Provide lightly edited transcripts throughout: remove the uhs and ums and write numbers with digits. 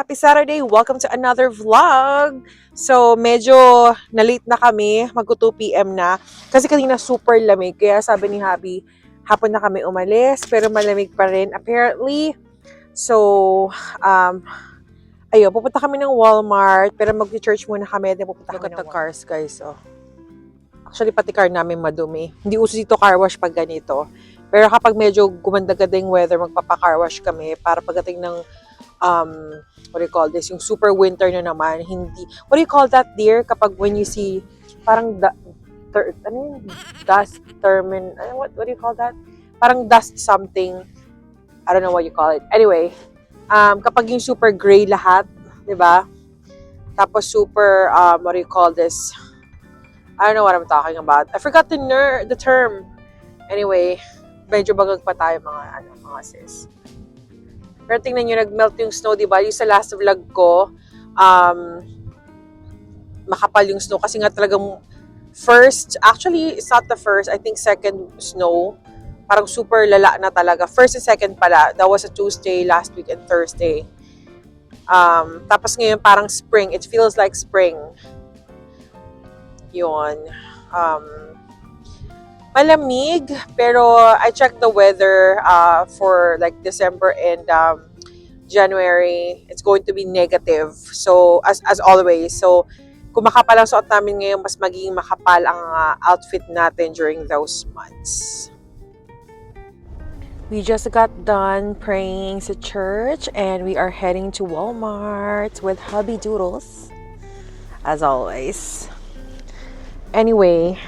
Happy Saturday! Welcome to another vlog! So, medyo na-late na kami. Mag-2 p.m. na. Kasi kanina super lamig. Kaya sabi ni Habi, hapon na kami umalis. Pero malamig pa rin apparently. So, ayun, pupunta kami ng Walmart. Pero mag-church muna kami. Then pupunta kami ng cars, guys. Oh. Actually, pati car namin madumi. Hindi uso dito car wash pag ganito. Pero kapag medyo gumanda-ganda yung weather, magpapa-car wash kami para pagdating ng what do you call this? Yung super winter na naman, hindi, what do you call that, dear? Kapag when you see, parang, ano yun? Dust, what do you call that? Parang dust something, I don't know what you call it. Anyway, kapag yung super gray lahat, di ba? Tapos super, what do you call this? I don't know what I'm talking about. I forgot the term. Anyway, medyo bagag pa tayo mga sis. Pero tingnan nyo, nag-melt yung snow, di ba? Yung sa last vlog ko, makapal yung snow. Kasi nga talagang first, actually, it's not the first, I think second snow. Parang super lala na talaga. First and second pala. That was a Tuesday, last week, and Thursday. Tapos ngayon, parang spring. It feels like spring. Yun. Malamig, pero I checked the weather for like December and January. It's going to be negative. So, as always. So, kung makapal ang suot namin ngayon, mas magiging makapal ang outfit natin during those months. We just got done praying sa church and we are heading to Walmart with Hubby Doodles, as always. Anyway,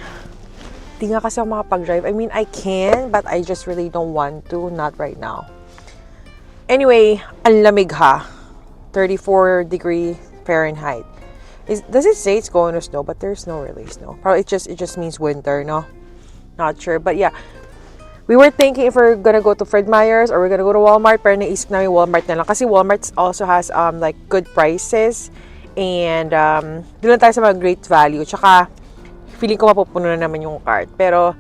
di nga kasi ako makapag-drive. I mean, I can, but I just really don't want to. Not right now. Anyway, ang lamig ha. 34 degree Fahrenheit. Does it say it's going to snow? But there's no really snow. Probably it just means winter, no? Not sure. But yeah, we were thinking if we're gonna go to Fred Meyer's or we're gonna go to Walmart. Pero naisip namin Walmart na lang. Kasi Walmart also has like good prices. And doon lang tayo sa mga great value. Tsaka, feeling ko mapupuno na naman yung cart. Pero,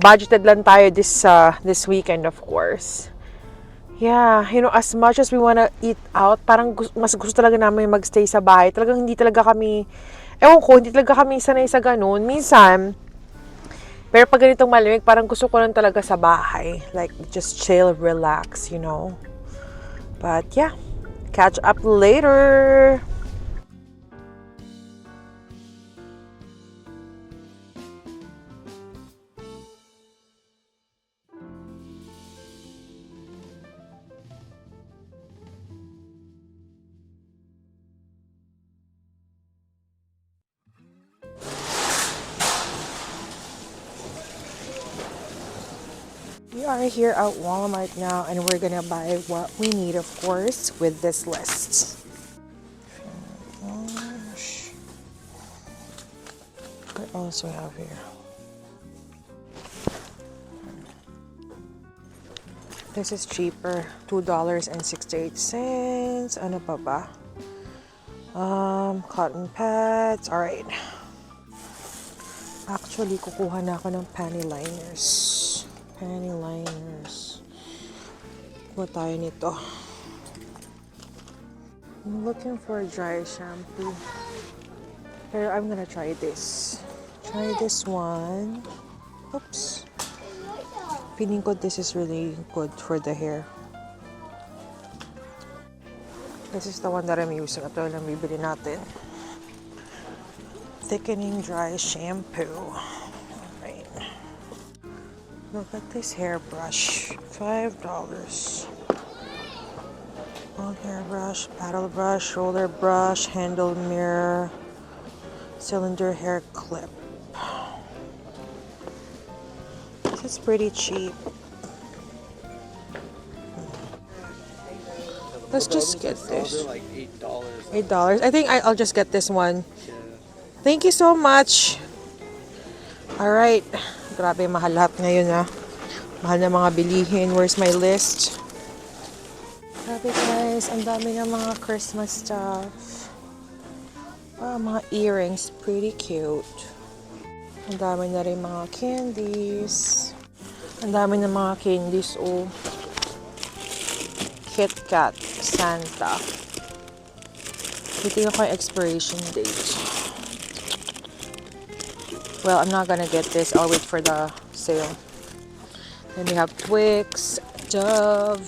budgeted lang tayo this weekend, of course. Yeah, you know, as much as we wanna eat out, parang mas gusto talaga namin magstay sa bahay. Talagang hindi talaga kami, hindi talaga kami sanay sa ganun. Minsan, pero pag ganitong malamig, parang gusto ko lang talaga sa bahay. Like, just chill, relax, you know. But, yeah, catch up later! We are here at Walmart now and we're gonna buy what we need, of course, with this list. What else do we have here? This is cheaper, $2.68. Ano pa ba? Cotton pads. Alright. Actually, kukuha na ako ng panty liners. Kuha tayo nito. I'm looking for a dry shampoo. Pero I'm gonna try this. Try this one. Oops. Feeling ko this is really good for the hair. This is the one that I'm using. Ito lang bibili natin. Thickening dry shampoo. Alright. Look at this hairbrush. $5. Old hairbrush, paddle brush, roller brush, handle mirror, cylinder hair clip. This is pretty cheap. Let's just get this. Like $8. $8. I think I'll just get this one. Thank you so much. Alright. Grabe, mahal lahat ngayon ha. Mahal na mga bilihin. Where's my list? Grabe guys, ang dami ng mga Christmas stuff. Mga earrings. Pretty cute. Ang dami na rin mga candies. Ang dami na mga candies, oh. Kit Kat, Santa. Titingnan ko yung expiration date. Well, I'm not gonna get this. I'll wait for the sale. Then we have Twix, Dove,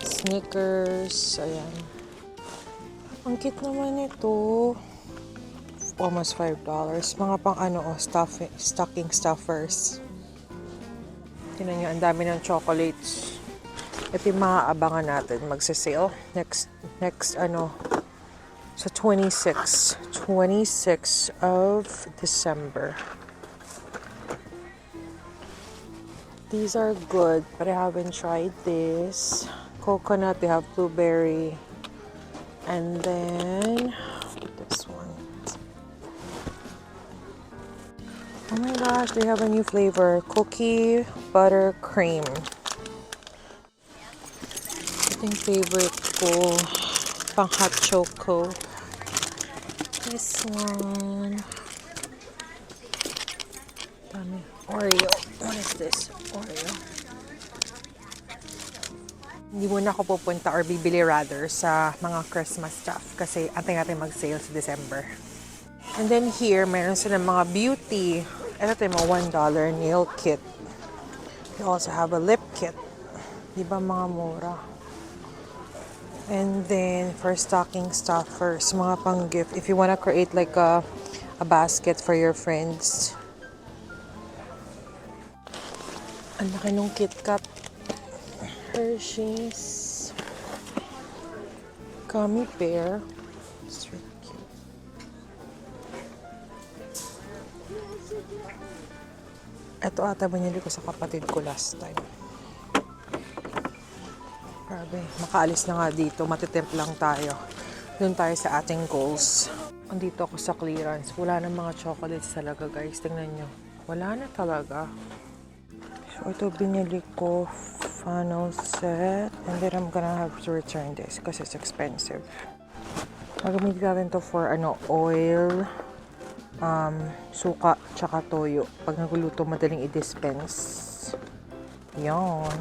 Snickers. Ayan. Ang cute naman ito. Almost $5. Mga pang stocking stuffers. Tingnan nyo, ang dami ng chocolates. Ito yung mga abangan natin magsa-sale. Next, sa 26 of December. These are good, but I haven't tried this. Coconut, they have blueberry. And then, this one. Oh my gosh, they have a new flavor. Cookie butter cream. Ito yung favorite ko. Pang hot choco. This one. Dami. Oreo. What is this? Oreo. Hindi muna ako pupunta or bibili rather sa mga Christmas stuff kasi antay natin mag-sale sa December. And then here, meron sila mga beauty. Ito yung mga $1 nail kit. They also have a lip kit. Di ba mga mura? And then, for stocking stuffers, mga pang gift. If you wanna create like a basket for your friends. Ang laki nung KitKat. Hershey's. Gummy bear. It's really cute. Ito ata binili ko sa kapatid ko last time. Grabe, makaalis na nga dito. Matitempt lang tayo. Doon tayo sa ating goals. Andito ako sa clearance. Wala na mga chocolates talaga, guys. Tingnan nyo. Wala na talaga. So, ito binili ko. Funnel set. And then I'm gonna have to return this kasi it's expensive. Magamit natin to for oil, suka, tsaka toyo. Pag naguluto, madaling i-dispense. Yan.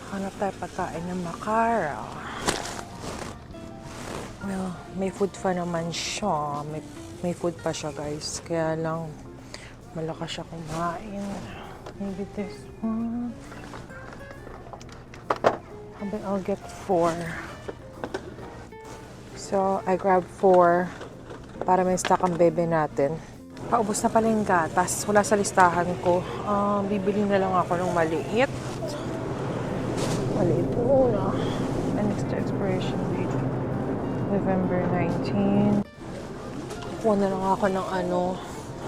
Hanap tayo pagkain ng Makara. Well, may food pa naman siya. May food pa siya, guys. Kaya lang, malakas siya kumain. Maybe this one. I'll get 4. So, I grabbed 4 para may stock ang bebe natin. Paubos na pala yung gatas. Wala sa listahan ko. Bibili na lang ako ng maliit. Maliit muna. And it's the expiration date. November 19. Kuha na lang ako ng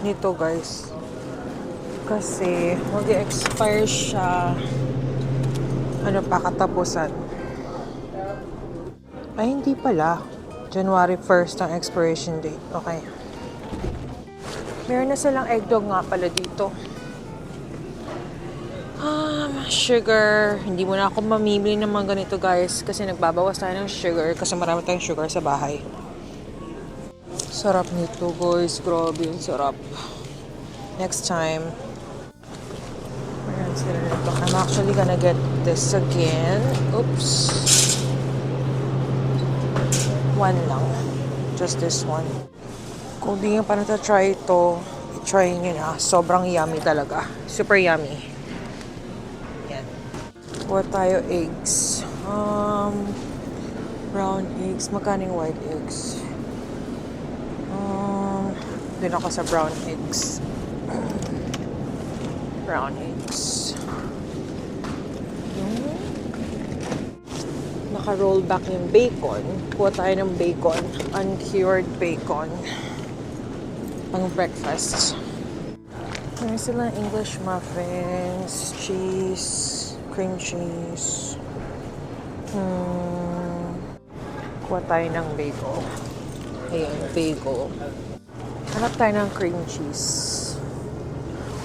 nito, guys. Kasi mag-expire siya. Katapusan. Ay, hindi pala. January 1st ang expiration date. Okay. Meron na silang eggdog nga pala dito. Sugar. Hindi mo na ako mamimili ng mga ganito, guys. Kasi nagbabawas tayo ng sugar. Kasi marami tayong sugar sa bahay. Sarap nito, guys. Grabe, yung sarap. Next time. Ayan sila nito. I'm actually gonna get this again. Oops. 1 lang. Just this one. Kung di nyo pa nata-try ito, i-try nyo na. Sobrang yummy talaga. Super yummy. Kuha tayo eggs. Brown eggs. Magkano yung white eggs? Doon ako sa brown eggs. Brown eggs. Naka-roll back yung bacon. Kuha tayo ng bacon. Uncured bacon. Pang breakfast. Meron silang English muffins, cheese, cream cheese. Kuha tayo ng bagel. Ayan, bagel. Hanap tayo ng cream cheese.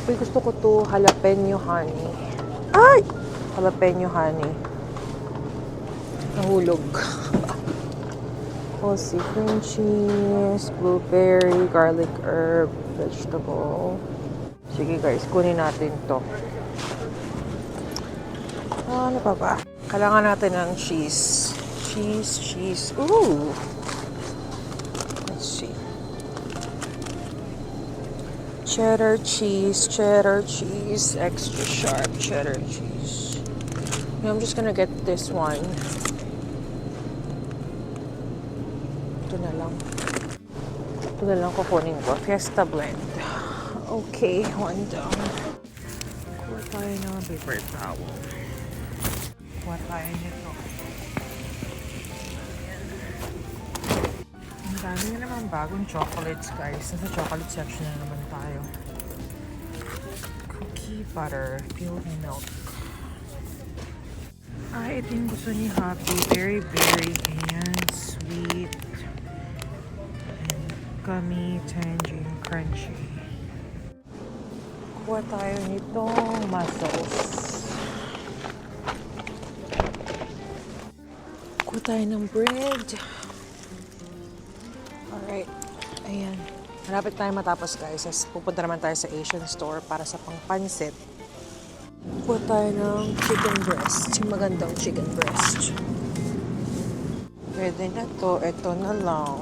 Uy, gusto ko to jalapeno honey. Ay! Jalapeno honey. Nahulog. We'll see. Cream cheese, blueberry, garlic herb, vegetable. Sige guys, kunin natin to. Ano pa ba? Kailangan natin ng cheese. Cheese. Ooh! cheddar cheese, extra sharp cheddar cheese. I'm just gonna get this one. Ito na lang. Ito na lang kukunin ko. Fiesta blend. Okay, one down. Kuha tayo ng paper towel. Kuha tayo nito. Ang dami na naman bagong chocolates, guys. Nasa chocolate section na naman tayo. Cookie butter, filled milk. Ito yung gusto ni Happy. Very berry and sweet. And gummy, tangerine, crunchy. Kuha tayo nitong mussels. Kuha tayo ng bread. Alright. Ayan. Malapit tayo matapos, guys. Pupunta naman tayo sa Asian store para sa pangpansit. Kuha tayo ng chicken breast. Yung magandang chicken breast. Pwede na to. Ito na lang.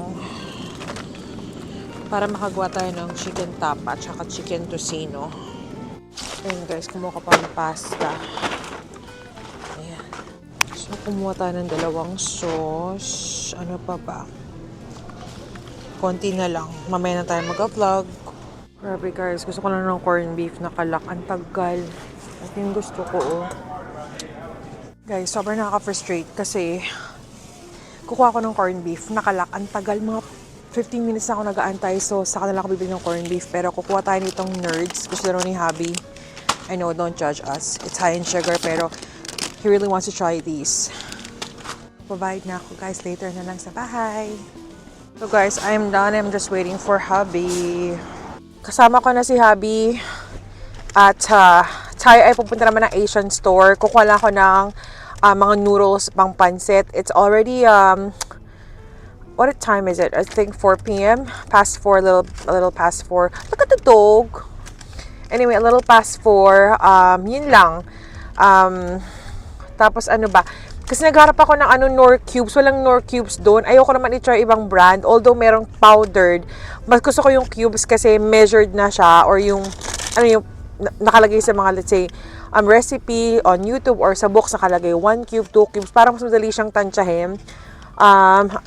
Para makagawa tayo ng chicken tapa at chicken tocino. Ayan, guys. Kumuha ka pa ng pasta. Ayan. So, kumuha tayo ng dalawang sauce. Ano pa ba? Konti na lang. Mamaya na tayo mag-vlog. Grabe, guys. Gusto ko lang ng corned beef na kalak. Ang tagal. Ito yung gusto ko, oh. Guys, sobrang nakaka-frustrate kasi kukuha ko ng corned beef, nakalak. Ang tagal, mga 15 minutes na ako nag-aantay. So, sa kanila ako bibili ng corned beef. Pero kukuha tayo nitong Nerds. Gusto na ni Habi. I know, don't judge us. It's high in sugar, pero he really wants to try these. Provide na ako, guys. Later na lang sa bahay. So, guys, I'm done. I'm just waiting for Habi. Kasama ko na si Habi. At tayo ay pupunta naman ng Asian store. Kukuha lang ako ng mga noodles pang pansit. It's already, what time is it? I think 4 p.m. Past 4, a little past 4. Look at the dog. Anyway, a little past 4. Yun lang. Tapos ano ba? Kasi nagharap ako ng Knorr cubes. Walang Knorr cubes doon. Ayoko naman i-try ibang brand. Although merong powdered. Mas gusto ko yung cubes kasi measured na siya. Or yung, yung nakalagay sa mga, let's say, recipe on YouTube or sa box nakalagay 1 cube, 2 cubes. Parang mas madali siyang tansyahin.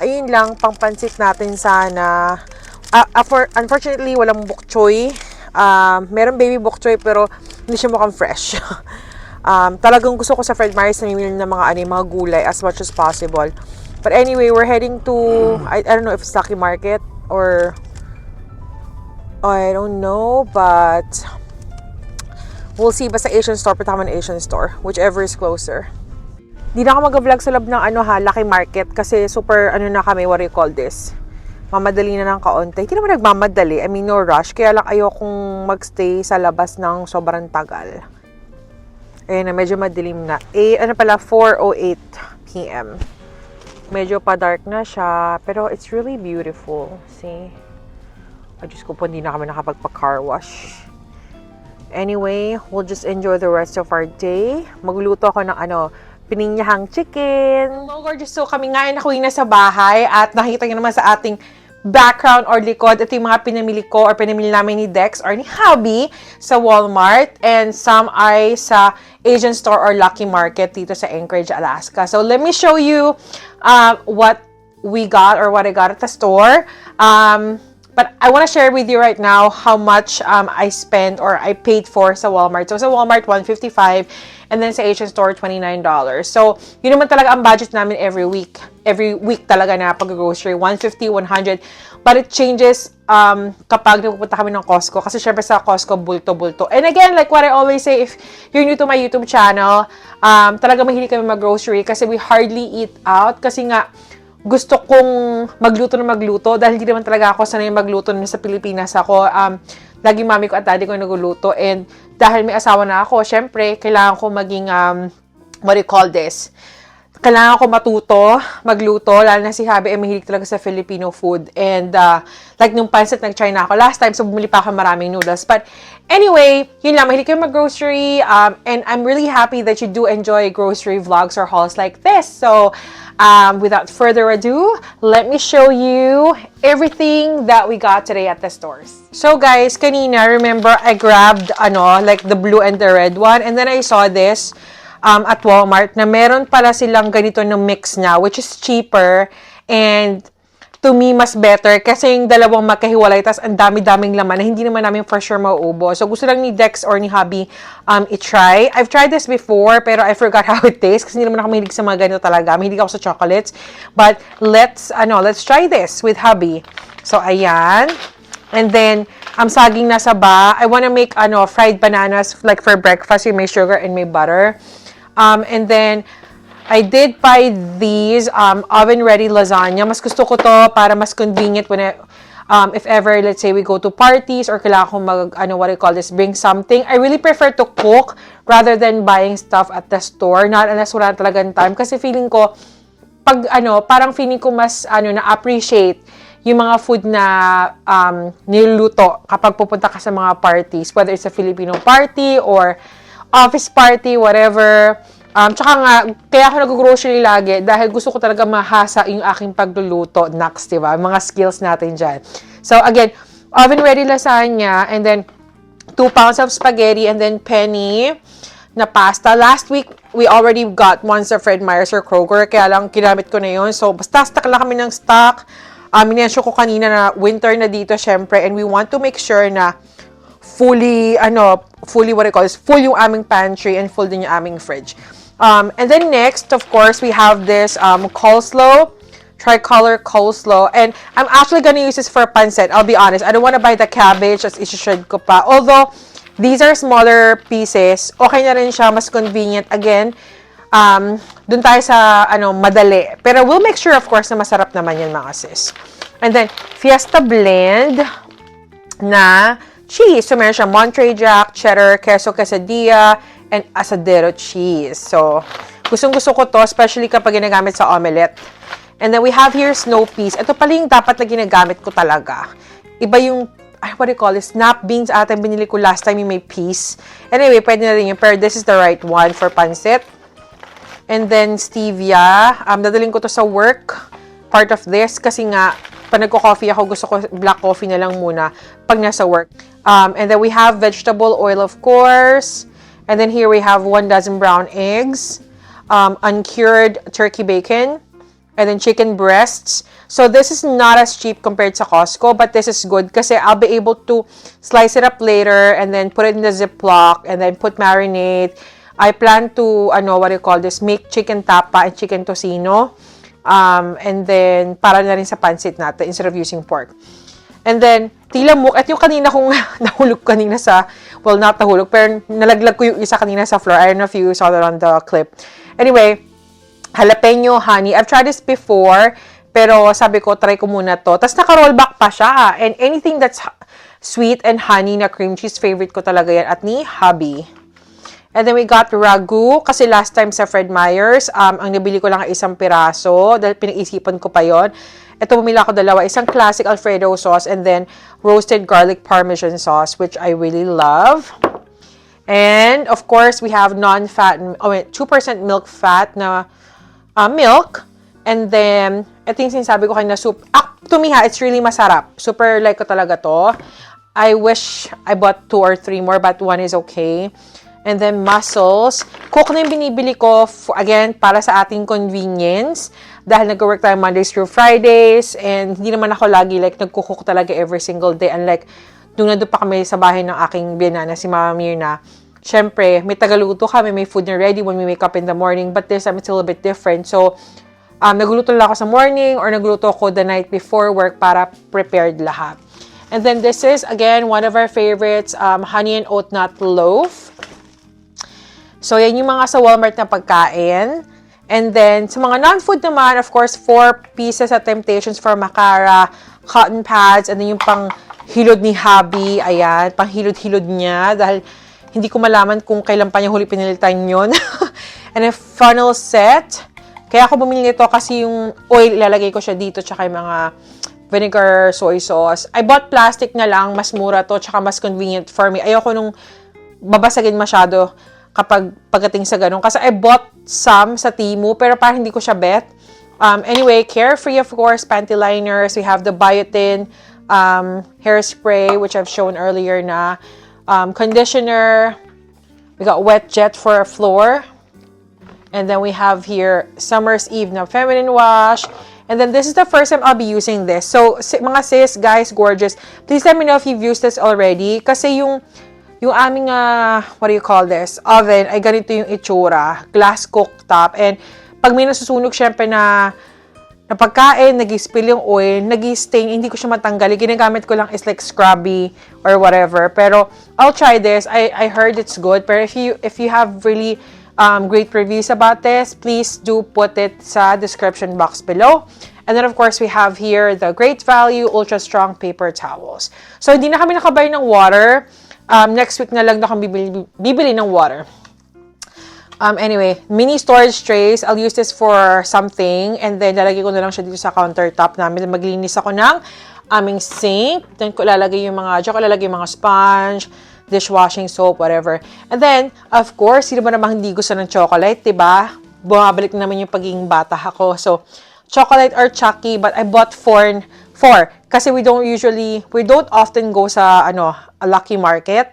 Ayun lang, pangpansit natin sana. Unfortunately, walang bok choy. Meron baby bok choy pero hindi siya mukhang fresh. Talagang gusto ko sa Fred Meyer's na namimili ng mga gulay as much as possible. But anyway, we're heading to, I don't know if it's Lucky Market or, I don't know, but we'll see. Basta Asian store, punta kami ng Asian store. Whichever is closer. Di na ako mag-vlog sa loob ng Lucky Market kasi super, na kami, what do you call this? Mamadali na ng kaunti. Hindi naman nagmamadali. I mean, no rush. Kaya lang ayokong magstay sa labas ng sobrang tagal. Ayun na, medyo madilim na. 4:08 p.m. Medyo pa-dark na siya. Pero it's really beautiful. See? Ay, Diyos ko po, hindi na kami nakapagpa-car wash. Anyway, we'll just enjoy the rest of our day. Magluto ako ng pininyahang chicken. Hello, gorgeous. So, kami nga ay nakuwi na sa bahay at nakita nyo naman sa ating background or likod. Ito yung mga pinamili ko or pinamili namin ni Dex or ni Hubby sa Walmart and some ay sa Asian store or Lucky Market dito sa Anchorage, Alaska. So, let me show you what we got or what I got at the store. But I want to share with you right now how much I spent or I paid for sa Walmart. So, sa Walmart, $155 and then sa Asian store, $29. So, yun naman talaga ang budget namin every week. Every week talaga na pag-grocery, $150, $100. But it changes kapag napupunta kami ng Costco. Kasi syempre sa Costco, bulto-bulto. And again, like what I always say, if you're new to my YouTube channel, talaga mahilig kami mag-grocery kasi we hardly eat out. Kasi nga, gusto kong magluto dahil hindi naman talaga ako sanay magluto na sa Pilipinas ako. Laging mami ko at daddy ko nagluluto and dahil may asawa na ako, syempre, kailangan ko maging, what do you call this? kailangan ko matuto, magluto, lalo na si Habi ay mahilig talaga sa Filipino food. And like nung pancit, nag-try na ako last time, so bumili pa ako maraming noodles. But anyway, yun lang, mahilig kayo mag-grocery. And I'm really happy that you do enjoy grocery vlogs or hauls like this. So without further ado, let me show you everything that we got today at the stores. So guys, kanina, remember I grabbed like the blue and the red one, and then I saw this at Walmart na meron pala silang ganito ng mix na, which is cheaper and to me mas better kasi yung dalawang magkahiwalay tas ang dami-daming laman na hindi naman namin for sure mauubos. So gusto lang ni Dex or ni Hubby i-try. I've tried this before pero I forgot how it tastes kasi hindi naman ako mahilig sa mga ganito talaga. Mahilig ako sa chocolates. But let's try this with Hubby. So ayan. And then saging na saba. I wanna make fried bananas like for breakfast with my sugar and my butter. And then, I did buy these oven-ready lasagna. Mas gusto ko to para mas convenient when if ever, let's say, we go to parties or kailangan ko bring something. I really prefer to cook rather than buying stuff at the store. Not unless wala talagang time. Kasi feeling ko, parang feeling ko mas, na-appreciate yung mga food na niluluto kapag pupunta ka sa mga parties. Whether it's a Filipino party or office party, whatever. Tsaka nga, kaya ako nag-grocery lagi dahil gusto ko talaga mahasa yung aking pagluluto next, diba? Mga skills natin dyan. So, again, oven-ready lasagna, and then 2 pounds of spaghetti, and then penny na pasta. Last week, we already got one sa Fred Meyer's or Kroger, kaya lang kinamit ko na yun. So, basta stock lang kami ng stock. Minensyo ko kanina na winter na dito, syempre, and we want to make sure na full yung aming pantry and full din yung aming fridge. And then next, of course, we have this coleslaw, tricolor coleslaw. And I'm actually gonna use this for pancit. I'll be honest. I don't want to buy the cabbage as isi-shred ko pa. Although, these are smaller pieces. Okay na rin siya. Mas convenient. Again, dun tayo sa, madali. Pero we'll make sure, of course, na masarap naman yan, mga sis. And then, Fiesta Blend na cheese. So, meron siya Monterey Jack, cheddar, queso quesadilla, and asadero cheese. So, gustong-gusto ko to, especially kapag ginagamit sa omelette. And then, we have here snow peas. Ito pala yung dapat na ginagamit ko talaga. Iba yung, snap beans ata yung binili ko last time yung may peas. Anyway, pwede na rin yun. Pero this is the right one for pancit. And then, stevia. Dadalhin ko to sa work. Part of this. Kasi nga, pag nagko-coffee ako, gusto ko black coffee na lang muna pag nasa work. And then we have vegetable oil, of course. And then here we have 1 dozen brown eggs, uncured turkey bacon, and then chicken breasts. So this is not as cheap compared to Costco, but this is good kasi I'll be able to slice it up later and then put it in the Ziploc and then put marinade. I plan to, make chicken tapa and chicken tocino. And then, para na rin sa pancit natin instead of using pork. And then, tilamok. At yung kanina kong nahulog kanina sa, well, not nahulog, pero nalaglag ko yung isa kanina sa floor. I don't know if you saw that on the clip. Anyway, jalapeno honey. I've tried this before, pero sabi ko, try ko muna to. Tapos naka-rollback pa siya. And anything that's sweet and honey na cream cheese, favorite ko talaga yan. At ni Hubby. And then we got ragu. Kasi last time sa Fred Meyer's, ang nabili ko lang ay isang piraso. Dahil pinag-isipan ko pa yon. Ito, bumila ko dalawa. Isang classic Alfredo sauce and then roasted garlic parmesan sauce, which I really love. And, of course, we have non-fat, 2% milk fat na milk. And then, ito yung sinasabi ko kanina, soup. To me it's really masarap. Super like ko talaga to. I wish I bought 2 or 3 more, but 1 is okay. And then, mussels. Cook na yung binibili ko, again, para sa ating convenience. Dahil nag-work tayo Mondays through Fridays. And hindi naman ako lagi, nagkukook talaga every single day. Unlike, nung nandun pa kami sa bahay ng aking binana, si Mama Mirna, syempre, may tagaluto kami, may food na ready when we wake up in the morning. But this time, it's a little bit different. So, nagluto lang ako sa morning or nagluto ako the night before work para prepared lahat. And then, this is, again, one of our favorites, honey and oat nut loaf. So, yan yung mga sa Walmart na pagkain. And then, sa mga non-food naman, of course, 4 pieces at Temptations for Macara, cotton pads, and then yung pang hilod ni Hubby, ayan, pang hilod-hilod niya, dahil hindi ko malaman kung kailan pa niya huli pinilitan yun. And a funnel set, Kaya ako bumili nito kasi yung oil, ilalagay ko siya dito, tsaka yung mga vinegar, soy sauce. I bought plastic na lang, mas mura to, tsaka mas convenient for me. Ayoko nung babasagin masyado kapag pagdating sa ganun. Kasi I bought some sa Temu, pero parang hindi ko siya bet. Anyway, Carefree, of course, panty liners. We have the Biotin hairspray, which I've shown earlier na. Conditioner. We got Wet Jet for a floor. And then we have here Summer's Eve na feminine wash. And then this is the first time I'll be using this. So, mga sis, guys, gorgeous, please let me know if you've used this already. Kasi yung aming, what do you call this? Oven, ay ganito yung itsura. Glass cooktop. And pag may nasusunog, syempre na pagkain, nag-spill yung oil, nag-stain, hindi ko siya matanggal. Ginagamit ko lang is like scrubby or whatever. Pero I'll try this. I heard it's good. Pero if you have really great reviews about this, please do put it sa description box below. And then, of course, we have here the Great Value Ultra Strong Paper Towels. So, hindi na kami nakabay ng water. Next week na lang na kami bibili ng water. Anyway, mini storage trays. I'll use this for something. And then, lalagay ko na lang siya dito sa countertop namin. Maglinis ako ng aming sink. Then, ko lalagay yung mga sponge, dishwashing soap, whatever. And then, of course, sino ba namang hindi gusto ng chocolate, diba? Bumabalik naman yung pagiging bata ako. So, chocolate or Chucky, but I bought four. Kasi we don't often go sa, a Lucky Market.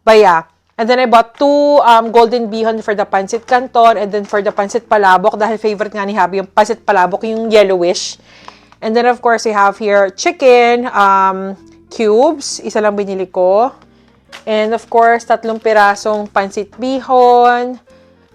But yeah. And then I bought 2 golden bihon for the pancit canton, and then for the pancit palabok, dahil favorite nga ni Habi yung pancit palabok, yung yellowish. And then, of course, we have here chicken cubes. Isa lang binili ko. And of course, 3 pirasong pancit bihon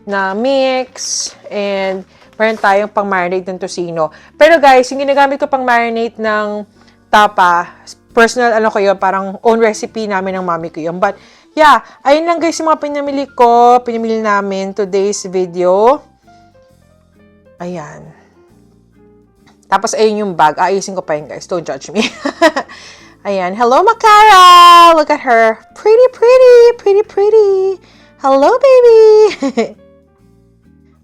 na mix. And meron tayong pang-marinate ng tocino. Pero guys, yung ginagamit ko pang-marinate ng tapa, personal ko yun, parang own recipe namin ng mami ko yun. But yeah, ayun lang guys yung mga pinamili namin today's video. Ayan. Tapas ayun yung bag. Ayusin ko pa yun guys. Don't judge me. Ayan. Hello, Makara! Look at her. Pretty, pretty. Pretty, pretty. Hello, baby!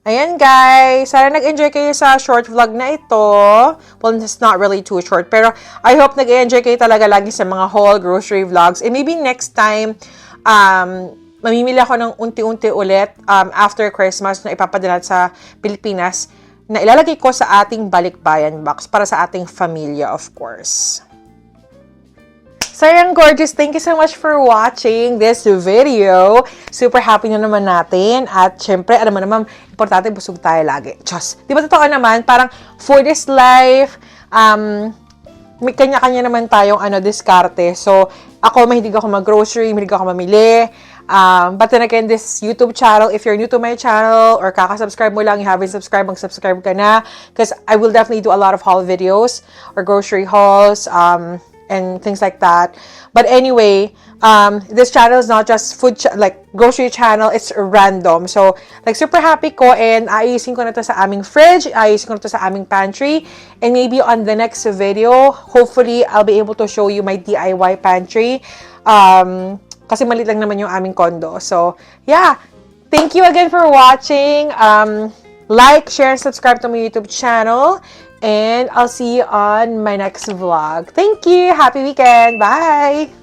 Ayan, guys. Sana nag-enjoy kayo sa short vlog na ito. Well, it's not really too short. Pero I hope nag-enjoy kayo talaga lagi sa mga haul, grocery vlogs. And maybe next time, mamimili ako ng unti-unti ulit after Christmas na ipapadala sa Pilipinas na ilalagay ko sa ating balikbayan box para sa ating familia, of course. So, ayan, gorgeous. Thank you so much for watching this video. Super happy na naman natin. At syempre, alam mo naman, importante busog tayo lagi. Diyos. Di ba totoo naman? Parang for this life, may kanya-kanya naman tayong diskarte. So, ako, mahilig ako mag-grocery, mahilig ako mamili. But then again, this YouTube channel, if you're new to my channel or kaka-subscribe mo lang, you haven't subscribed, mag-subscribe ka na. Because I will definitely do a lot of haul videos or grocery hauls, and things like that. But anyway, this channel is not just grocery channel, it's random. So, super happy ko, and ayusin ko na to sa aming fridge, ayusin ko na to sa aming pantry, and maybe on the next video, hopefully, I'll be able to show you my DIY pantry. Kasi maliit lang naman yung aming condo. So, yeah. Thank you again for watching. Like, share, and subscribe to my YouTube channel. And I'll see you on my next vlog. Thank you. Happy weekend. Bye.